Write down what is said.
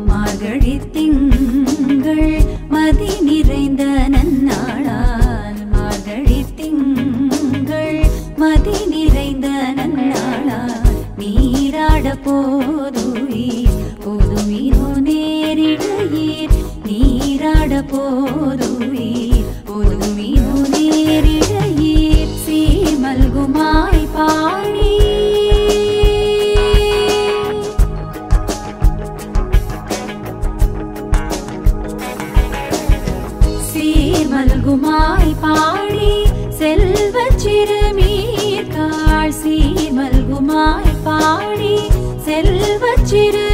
மார்கழி திங்கள் மதி நிறைந்த நன்னாளால் மார்கழி திங்கள் மதி நிறைந்த நன்னாளால் நீராட போதுவீர் போதுவீரோ நேரிடையீர் நீராட போதுவீர் போதுவீரோ நேரிடையீர் சீமல்குமாய் பாடி மல்குமாய் பாடி செல்வச் சிறுமீர்காள் சீர்மல்குமாய் பாடி செல்வச் சிறு